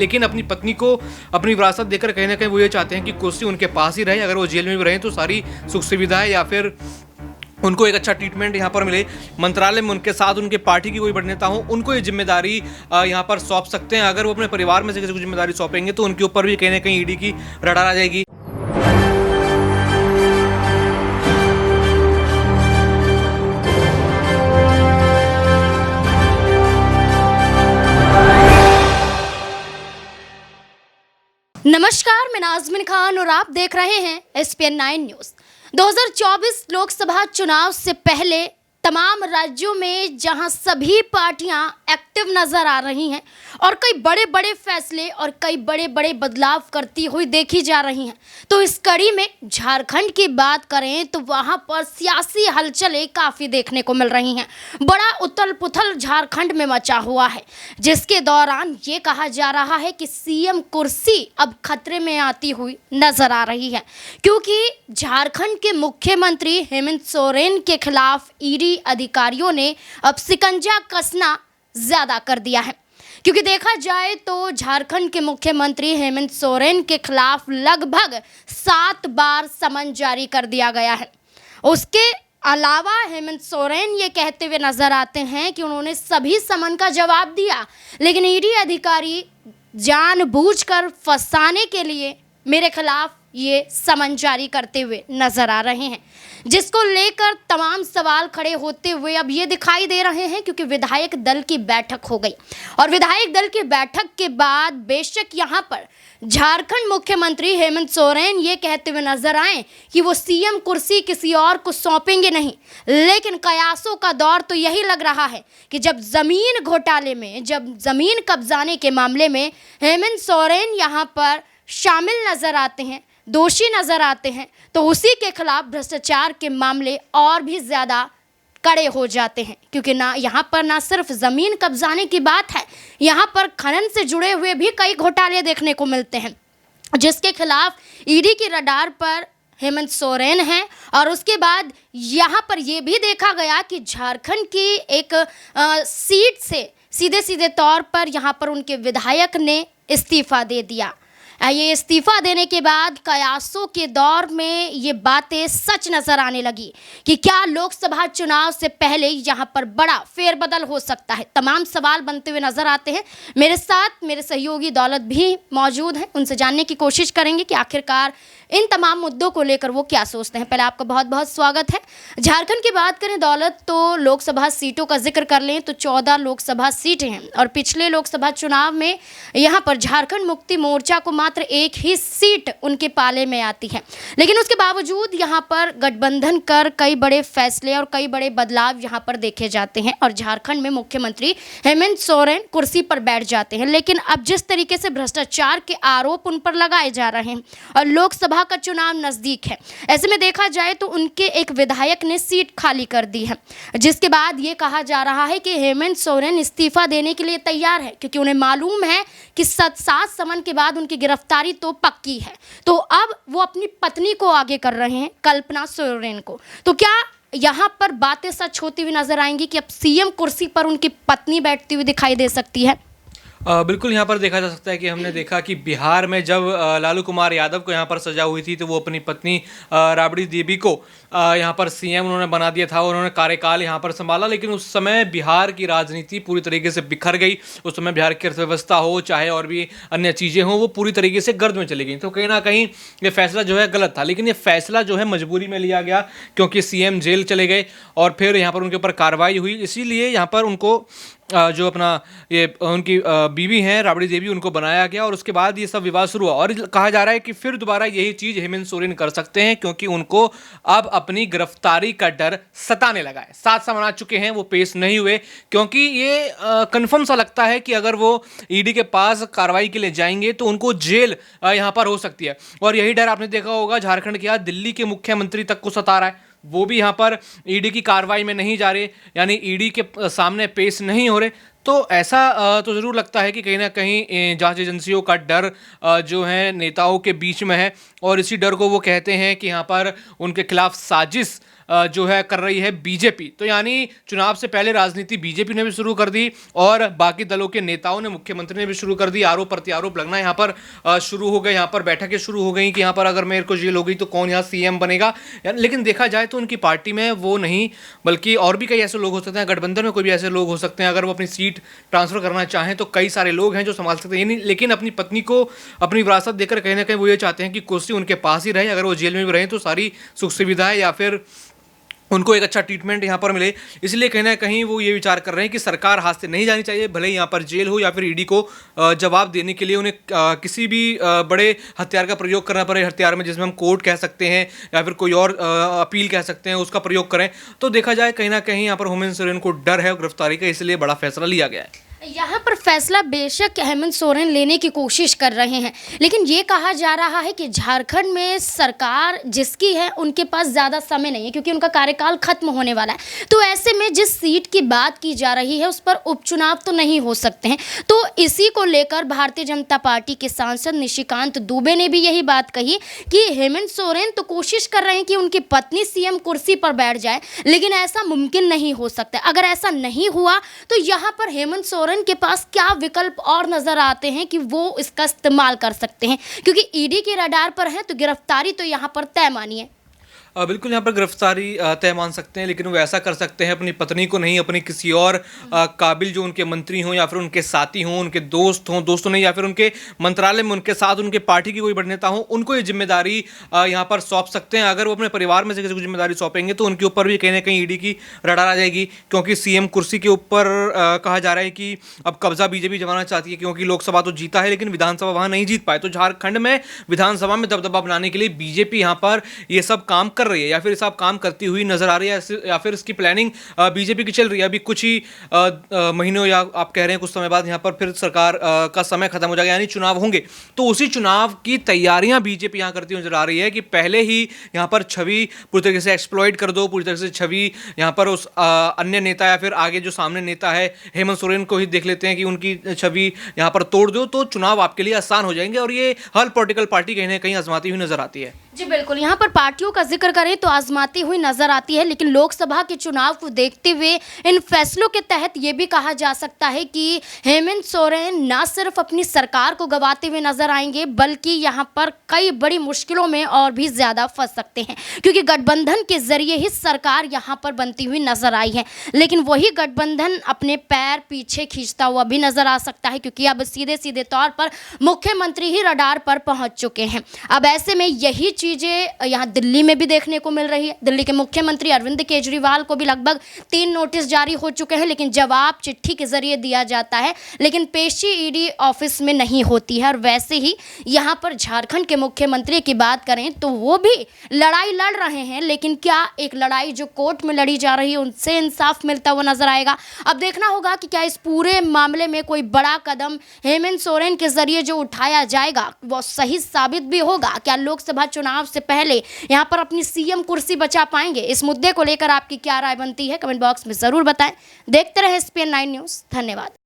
लेकिन अपनी पत्नी को अपनी विरासत देकर कहीं ना कहीं वो ये चाहते हैं कि कुर्सी उनके पास ही रहे। अगर वो जेल में भी रहें तो सारी सुख सुविधाएं या फिर उनको एक अच्छा ट्रीटमेंट यहाँ पर मिले। मंत्रालय में उनके साथ उनके पार्टी की कोई बड़े नेता हो, उनको ये जिम्मेदारी यहाँ पर सौंप सकते हैं। अगर वो अपने परिवार में से किसी को जिम्मेदारी सौंपेंगे तो उनके ऊपर भी कहीं ना कहीं ईडी की रडार आ जाएगी। नमस्कार, मैं नाज़मीन खान और आप देख रहे हैं SPN 9 न्यूज़। 2024 लोकसभा चुनाव से पहले तमाम राज्यों में जहां सभी पार्टियां एक्टिव नजर आ रही हैं और कई बड़े बड़े फैसले और कई बड़े बड़े बदलाव करती हुई देखी जा रही हैं, तो इस कड़ी में झारखंड की बात करें तो वहां पर सियासी हलचलें काफ़ी देखने को मिल रही हैं। बड़ा उथल पुथल झारखंड में मचा हुआ है, जिसके दौरान ये कहा जा रहा है कि सीएम कुर्सी अब खतरे में आती हुई नजर आ रही है, क्योंकि झारखंड के मुख्यमंत्री हेमंत सोरेन के खिलाफ ईडी अधिकारियों ने अब शिकंजा कसना ज्यादा कर दिया है। क्योंकि देखा जाए तो झारखंड के मुख्यमंत्री हेमंत सोरेन के खिलाफ लगभग 7 बार समन जारी कर दिया गया है। उसके अलावा हेमंत सोरेन ये कहते हुए नजर आते हैं कि उन्होंने सभी समन का जवाब दिया, लेकिन ईडी अधिकारी जानबूझकर फंसाने के लिए मेरे खिलाफ ये समन जारी करते हुए नजर आ रहे हैं, जिसको लेकर तमाम सवाल खड़े होते हुए अब ये दिखाई दे रहे हैं। क्योंकि विधायक दल की बैठक हो गई और विधायक दल की बैठक के बाद बेशक यहाँ पर झारखंड मुख्यमंत्री हेमंत सोरेन ये कहते हुए नजर आए कि वो सीएम कुर्सी किसी और को सौंपेंगे नहीं, लेकिन कयासों का दौर तो यही लग रहा है कि जब जमीन घोटाले में, जब जमीन कब्जाने के मामले में हेमंत सोरेन यहाँ पर शामिल नजर आते हैं, दोषी नजर आते हैं, तो उसी के खिलाफ भ्रष्टाचार के मामले और भी ज़्यादा कड़े हो जाते हैं। क्योंकि ना यहाँ पर ना सिर्फ ज़मीन कब्जाने की बात है, यहाँ पर खनन से जुड़े हुए भी कई घोटाले देखने को मिलते हैं, जिसके खिलाफ ईडी की रडार पर हेमंत सोरेन हैं। और उसके बाद यहाँ पर ये भी देखा गया कि झारखंड की एक सीट से सीधे सीधे तौर पर यहाँ पर उनके विधायक ने इस्तीफ़ा दे दिया। ये इस्तीफ़ा देने के बाद कयासों के दौर में ये बातें सच नज़र आने लगी कि क्या लोकसभा चुनाव से पहले यहाँ पर बड़ा फेरबदल हो सकता है। तमाम सवाल बनते हुए नज़र आते हैं। मेरे साथ मेरे सहयोगी दौलत भी मौजूद हैं, उनसे जानने की कोशिश करेंगे कि आखिरकार इन तमाम मुद्दों को लेकर वो क्या सोचते हैं। पहले आपका बहुत बहुत स्वागत है। झारखंड की बात करें दौलत, तो लोकसभा सीटों का जिक्र कर लें तो 14 लोकसभा सीटें हैं और पिछले लोकसभा चुनाव में यहाँ पर झारखंड मुक्ति मोर्चा को मात्र एक ही सीट उनके पाले में आती है, लेकिन उसके बावजूद यहाँ पर गठबंधन कर कई बड़े फैसले और कई बड़े बदलाव यहाँ पर देखे जाते हैं और झारखंड में मुख्यमंत्री हेमंत सोरेन कुर्सी पर बैठ जाते हैं। लेकिन अब जिस तरीके से भ्रष्टाचार के आरोप उन पर लगाए जा रहे हैं और लोकसभा का चुनाव नजदीक है, ऐसे में देखा जाए तो उनके एक विधायक ने सीट खाली कर दी है, जिसके बाद ये कहा जा रहा है कि हेमंत सोरेन इस्तीफा देने के लिए तैयार है, क्योंकि उन्हें मालूम है कि 7 समन के बाद उनकी गिरफ्तारी तो पक्की है। तो अब वो अपनी पत्नी को आगे कर रहे हैं, कल्पना सोरेन को। तो क्या यहाँ पर बातें सच होती हुई नजर आएंगी कि अब सीएम कुर्सी पर उनकी पत्नी बैठती हुई दिखाई दे सकती है? बिल्कुल, यहाँ पर देखा जा सकता है कि हमने देखा कि बिहार में जब लालू कुमार यादव को यहाँ पर सजा हुई थी तो वो अपनी पत्नी राबड़ी देवी को यहाँ पर सीएम उन्होंने बना दिया था, उन्होंने कार्यकाल यहाँ पर संभाला। लेकिन उस समय बिहार की राजनीति पूरी तरीके से बिखर गई। उस समय बिहार की अर्थव्यवस्था हो चाहे और भी अन्य चीज़ें हों, वो पूरी तरीके से गर्द में चली गई। तो कहीं ना कहीं ये फैसला जो है गलत था, लेकिन ये फैसला जो है मजबूरी में लिया गया, क्योंकि सीएम जेल चले गए और फिर यहाँ पर उनके ऊपर कार्रवाई हुई। इसीलिए यहाँ पर उनको जो अपना ये उनकी बीवी हैं राबड़ी देवी, उनको बनाया गया और उसके बाद ये सब विवाद शुरू हुआ। और कहा जा रहा है कि फिर दोबारा यही चीज़ हेमंत सोरेन कर सकते हैं, क्योंकि उनको अब अपनी गिरफ्तारी का डर सताने लगा है। 7 समन आ चुके हैं, वो पेश नहीं हुए, क्योंकि ये कन्फर्म सा लगता है कि अगर वो ईडी के पास कार्रवाई के लिए जाएंगे तो उनको जेल यहाँ पर हो सकती है। और यही डर आपने देखा होगा झारखंड के, दिल्ली के मुख्यमंत्री तक को सता रहा है। वो भी यहाँ पर ईडी की कार्रवाई में नहीं जा रहे, यानी ईडी के सामने पेश नहीं हो रहे। तो ऐसा तो ज़रूर लगता है कि कहीं ना कहीं जांच एजेंसियों का डर जो है नेताओं के बीच में है और इसी डर को वो कहते हैं कि यहाँ पर उनके खिलाफ साजिश जो है कर रही है बीजेपी। तो यानी चुनाव से पहले राजनीति बीजेपी ने भी शुरू कर दी और बाकी दलों के नेताओं ने, मुख्यमंत्री ने भी शुरू कर दी। आरोप प्रत्यारोप लगना यहाँ पर शुरू हो गए, यहाँ पर बैठकें शुरू हो गई कि यहाँ पर अगर मेरे को जेल हो गई तो कौन यहाँ सीएम बनेगा। लेकिन देखा जाए तो उनकी पार्टी में वो नहीं, बल्कि और भी कई ऐसे लोग हो सकते हैं, गठबंधन में कोई भी ऐसे लोग हो सकते हैं, अगर वो अपनी सीट ट्रांसफर करना चाहें तो कई सारे लोग हैं जो संभाल सकते हैं। लेकिन अपनी पत्नी को अपनी विरासत देकर कहीं ना कहीं वो ये चाहते हैं कि कुर्सी उनके पास ही रहे, अगर वो जेल में भी रहें तो सारी सुख सुविधाएं या फिर उनको एक अच्छा ट्रीटमेंट यहाँ पर मिले। इसलिए कहीं ना कहीं वो ये विचार कर रहे हैं कि सरकार हाथ से नहीं जानी चाहिए, भले ही यहाँ पर जेल हो या फिर ईडी को जवाब देने के लिए उन्हें किसी भी बड़े हथियार का प्रयोग करना पड़े, हथियार में जिसमें हम कोर्ट कह सकते हैं या फिर कोई और अपील कह सकते हैं, उसका प्रयोग करें। तो देखा जाए कहीं ना कहीं यहाँ पर हेमंत सोरेन को डर है गिरफ्तारी का, इसलिए बड़ा फैसला लिया गया है। यहाँ पर फैसला बेशक हेमंत सोरेन लेने की कोशिश कर रहे हैं, लेकिन ये कहा जा रहा है कि झारखंड में सरकार जिसकी है उनके पास ज़्यादा समय नहीं है, क्योंकि उनका कार्यकाल खत्म होने वाला है। तो ऐसे में जिस सीट की बात की जा रही है उस पर उपचुनाव तो नहीं हो सकते हैं। तो इसी को लेकर भारतीय जनता पार्टी के सांसद निशिकांत दुबे ने भी यही बात कही कि हेमंत सोरेन तो कोशिश कर रहे हैं कि उनकी पत्नी सीएम कुर्सी पर बैठ जाए, लेकिन ऐसा मुमकिन नहीं हो सकता। अगर ऐसा नहीं हुआ तो यहाँ पर हेमंत सोरेन के पास क्या विकल्प और नजर आते हैं कि वो इसका इस्तेमाल कर सकते हैं, क्योंकि ईडी के रडार पर है तो गिरफ्तारी तो यहाँ पर तय मानिए। बिल्कुल यहाँ पर गिरफ्तारी तय मान सकते हैं, लेकिन वो ऐसा कर सकते हैं अपनी पत्नी को नहीं, अपनी किसी और काबिल जो उनके मंत्री हों या फिर उनके साथी हों, उनके दोस्त नहीं, या फिर उनके मंत्रालय में उनके साथ उनके पार्टी की कोई बड़े नेता हो, उनको ये जिम्मेदारी यहाँ पर सौंप सकते हैं। अगर वो अपने परिवार में से किसी को जिम्मेदारी सौंपेंगे तो उनके ऊपर भी कहीं ना कहीं ईडी की रडार आ जाएगी, क्योंकि सीएम कुर्सी के ऊपर कहा जा रहा है कि अब कब्जा बीजेपी जमाना चाहती है, क्योंकि लोकसभा तो जीता है लेकिन विधानसभा वहाँ नहीं जीत पाए। तो झारखंड में विधानसभा में दबदबा बनाने के लिए बीजेपी यहाँ पर ये सब काम कर रही है या फिर सब काम करती हुई नजर आ रही है, या फिर इसकी प्लानिंग बीजेपी की चल रही है। अभी कुछ ही महीनों या आप कह रहे हैं कुछ समय बाद यहाँ पर फिर सरकार का समय खत्म हो जाएगा, यानी चुनाव होंगे। तो उसी चुनाव की तैयारियां बीजेपी यहाँ करती हुई नजर आ रही है कि पहले ही यहाँ पर छवि पूरी तरीके से एक्सप्लॉइट कर दो, पूरी तरीके से छवि यहाँ पर उस अन्य नेता या फिर आगे जो सामने नेता है हेमंत सोरेन को ही देख लेते हैं कि उनकी छवि यहाँ पर तोड़ दो, तो चुनाव आपके लिए आसान हो जाएंगे। और ये हर पॉलिटिकल पार्टी कहीं ना कहीं आजमाती हुई नजर आती है। जी बिल्कुल, यहाँ पर पार्टियों का जिक्र करें तो आजमाती हुई नजर आती है, लेकिन लोकसभा के चुनाव को देखते हुए इन फैसलों के तहत ये भी कहा जा सकता है कि हेमंत सोरेन न सिर्फ अपनी सरकार को गंवाते हुए नजर आएंगे, बल्कि यहाँ पर कई बड़ी मुश्किलों में और भी ज़्यादा फंस सकते हैं, क्योंकि गठबंधन के जरिए ही सरकार यहाँ पर बनती हुई नजर आई है। लेकिन वही गठबंधन अपने पैर पीछे खींचता हुआ भी नजर आ सकता है, क्योंकि अब सीधे सीधे तौर पर मुख्यमंत्री ही रडार पर पहुँच चुके हैं। अब ऐसे में यही चीज़ें यहाँ दिल्ली में भी देखने को मिल रही है। दिल्ली के मुख्यमंत्री अरविंद केजरीवाल को भी लगभग 3 नोटिस जारी हो चुके हैं, लेकिन जवाब चिट्ठी के जरिए दिया जाता है, लेकिन पेशी ईडी ऑफिस में नहीं होती है। और वैसे ही यहाँ पर झारखंड के मुख्यमंत्री की बात करें तो वो भी लड़ाई लड़ रहे हैं, लेकिन क्या एक लड़ाई जो कोर्ट में लड़ी जा रही है उनसे इंसाफ मिलता हुआ नजर आएगा? अब देखना होगा कि क्या इस पूरे मामले में कोई बड़ा कदम हेमंत सोरेन के जरिए जो उठाया जाएगा वो सही साबित भी होगा। क्या लोकसभा चुनाव से पहले यहां पर अपनी सीएम कुर्सी बचा पाएंगे? इस मुद्दे को लेकर आपकी क्या राय बनती है, कमेंट बॉक्स में जरूर बताएं। देखते रहे SPN 9 न्यूज़। धन्यवाद।